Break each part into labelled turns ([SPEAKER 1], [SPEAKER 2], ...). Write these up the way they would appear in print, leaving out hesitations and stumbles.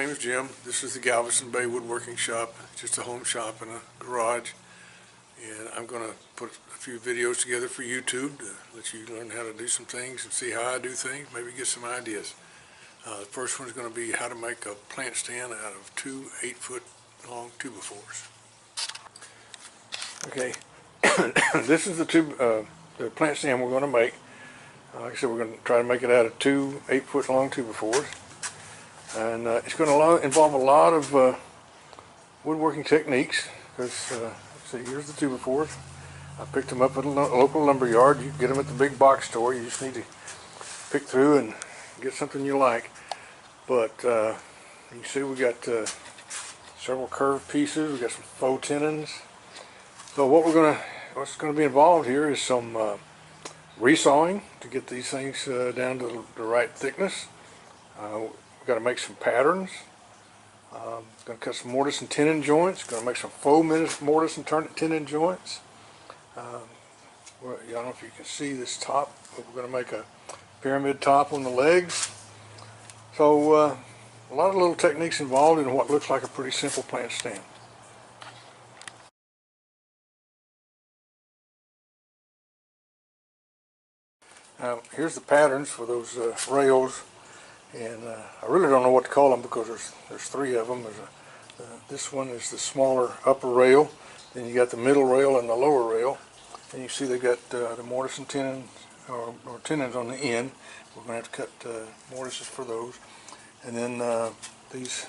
[SPEAKER 1] name is Jim. This is the Galveston Bay Woodworking Shop, just a home shop in a garage. And I'm going to put a few videos together for YouTube to let you learn how to do some things and see how I do things, maybe get some ideas. The first one is going to be how to make a plant stand out of two 8-foot long 2x4s. Okay, this is the plant stand we're going to make. Like I said, we're going to try to make it out of two 8-foot long 2x4s. And it's going to involve a lot of woodworking techniques, because see, here's the 2x4s. I picked them up at a local lumber yard. You can get them at the big box store. You just need to pick through and get something you like. But you can see we got several curved pieces. We got some faux tenons. So what's going to be involved here is some resawing to get these things down to the right thickness. We've got to make some patterns. Going to cut some mortise and tenon joints. Going to make some faux mortise and tenon joints. Well, I don't know if you can see this top, but we're going to make a pyramid top on the legs. So a lot of little techniques involved in what looks like a pretty simple plant stand. Now here's the patterns for those rails, and I really don't know what to call them because there's three of them. This one is the smaller upper rail, then you got the middle rail and the lower rail, and you see they got the mortise and tenon or tenons on the end. We're going to have to cut mortises for those, and then these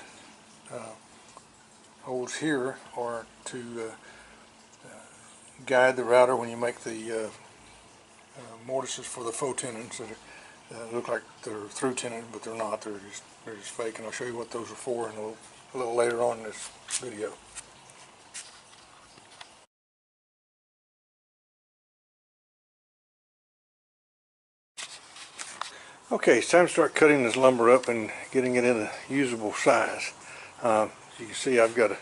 [SPEAKER 1] holes here are to guide the router when you make the mortises for the faux tenons that look like they're through tenons, but they're not. They're just fake, and I'll show you what those are for in a little later on in this video. Okay, it's time to start cutting this lumber up and getting it in a usable size. As you can see, I've got a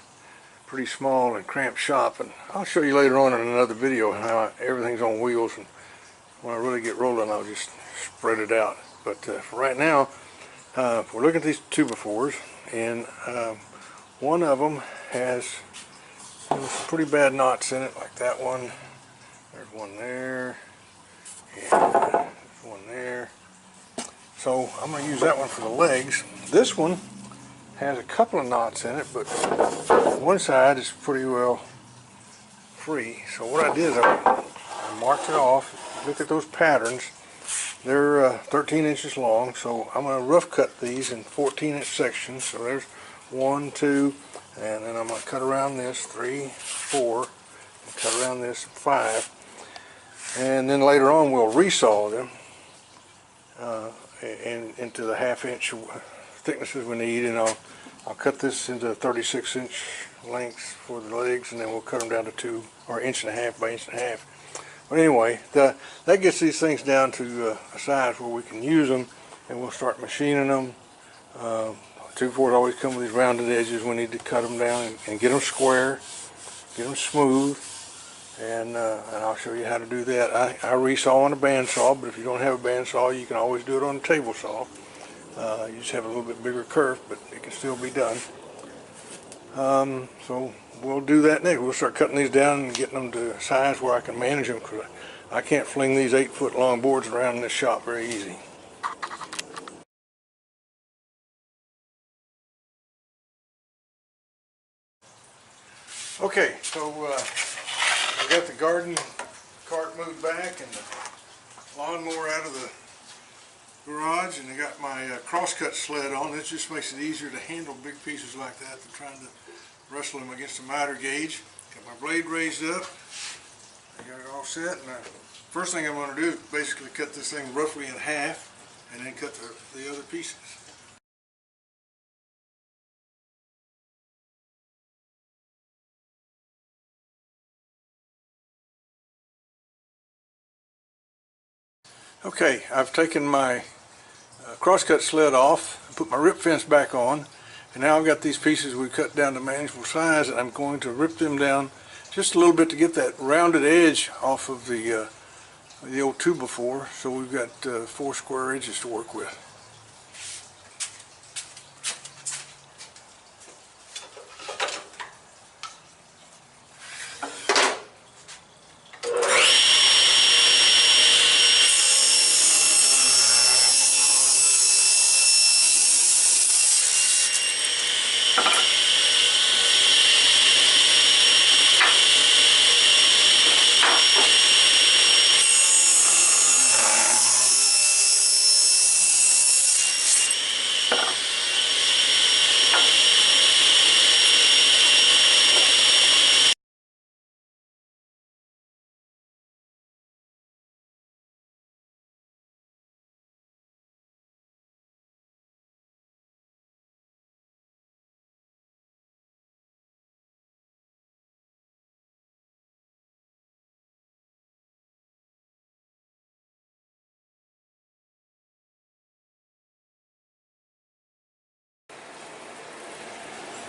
[SPEAKER 1] pretty small and cramped shop, and I'll show you later on in another video how everything's on wheels, and when I really get rolling I'll just spread it out. But for right now, we're looking at these 2x4s, and one of them has some pretty bad knots in it, like that one. There's one there, and there's one there. So I'm going to use that one for the legs. This one has a couple of knots in it, but one side is pretty well free. So what I did is I marked it off. Look at those patterns. They're 13 inches long, so I'm going to rough cut these in 14-inch sections. So there's 1, 2, and then I'm going to cut around this 3, 4, and cut around this 5, and then later on we'll resaw them and into the 1/2-inch thicknesses we need, and I'll cut this into 36-inch lengths for the legs, and then we'll cut them down to 2 or 1.5 by 1.5. But anyway, that gets these things down to a size where we can use them, and we'll start machining them. 2x4s always come with these rounded edges. We need to cut them down and get them square, get them smooth, and I'll show you how to do that. I resaw on a bandsaw, but if you don't have a bandsaw, you can always do it on a table saw. You just have a little bit bigger curve, but it can still be done. So we'll do that next. We'll start cutting these down and getting them to a size where I can manage them, because I can't fling these 8-foot long boards around in this shop very easy. Okay, so I got the garden cart moved back and the lawnmower out of the garage, and I got my crosscut sled on. This just makes it easier to handle big pieces like that than trying to wrestle them against a miter gauge. Got my blade raised up. I got it all set, and first thing I'm going to do is basically cut this thing roughly in half and then cut the other pieces. Okay, I've taken my crosscut sled off and put my rip fence back on, and now I've got these pieces we cut down to manageable size, and I'm going to rip them down just a little bit to get that rounded edge off of the old 2x4, so we've got 4 square edges to work with.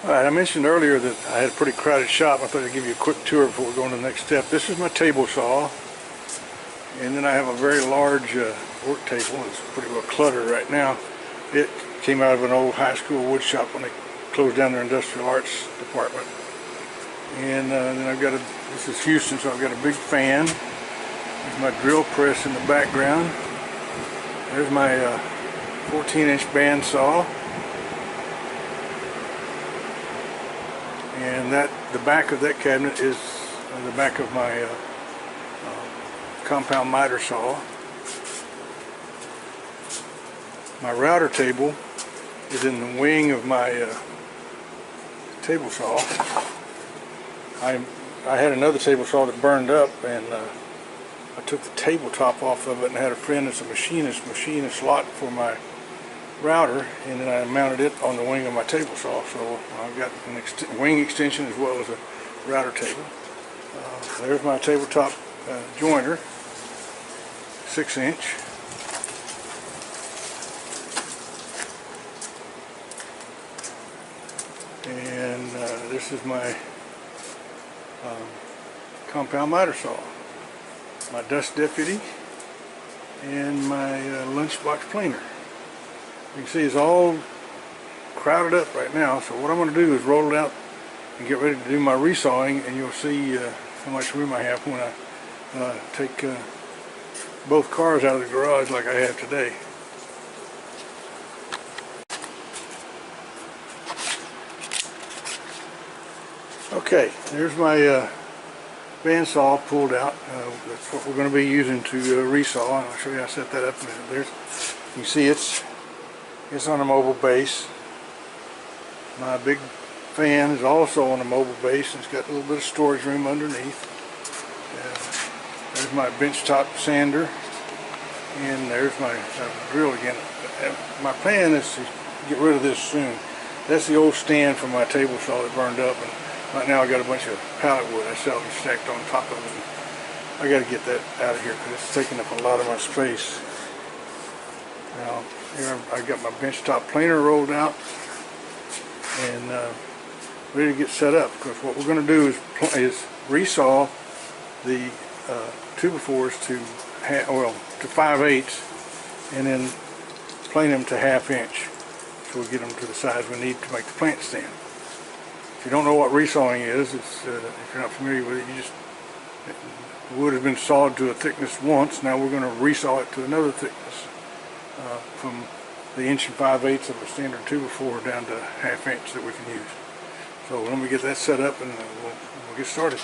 [SPEAKER 1] Alright, I mentioned earlier that I had a pretty crowded shop. I thought I'd give you a quick tour before we go on to the next step. This is my table saw, and then I have a very large work table. It's pretty well cluttered right now. It came out of an old high school wood shop when they closed down their industrial arts department. And then I've got this is Houston, so I've got a big fan. There's my drill press in the background. There's my 14-inch bandsaw. And the back of that cabinet is the back of my compound miter saw. My router table is in the wing of my table saw. I had another table saw that burned up, and I took the tabletop off of it and had a friend that's a machinist machine a slot for my router, and then I mounted it on the wing of my table saw. So I've got a wing extension as well as a router table. There's my tabletop joiner, 6-inch. And this is my compound miter saw, my dust deputy, and my lunchbox planer. You can see it's all crowded up right now, so what I'm going to do is roll it out and get ready to do my resawing, and you'll see how much room I have when I take both cars out of the garage like I have today. Okay, there's my bandsaw pulled out. That's what we're going to be using to resaw, and I'll show you how to set that up. There's, you can see it's on a mobile base. My big fan is also on a mobile base, and it's got a little bit of storage room underneath. There's my benchtop sander, and there's my drill again. My plan is to get rid of this soon. That's the old stand from my table saw that burned up, and right now I got a bunch of pallet wood I sell and stacked on top of it. I got to get that out of here because it's taking up a lot of my space. Now here I got my benchtop planer rolled out and ready to get set up, because what we're going to do is resaw the 2x4s to 5/8 and then plane them to 1/2 inch, so we'll get them to the size we need to make the plant stand. If you don't know what resawing is, if you're not familiar with it, the wood has been sawed to a thickness once. Now we're going to resaw it to another thickness, from the 1 5/8 of a standard 2x4 down to 1/2 inch that we can use. So let me get that set up, and we'll get started.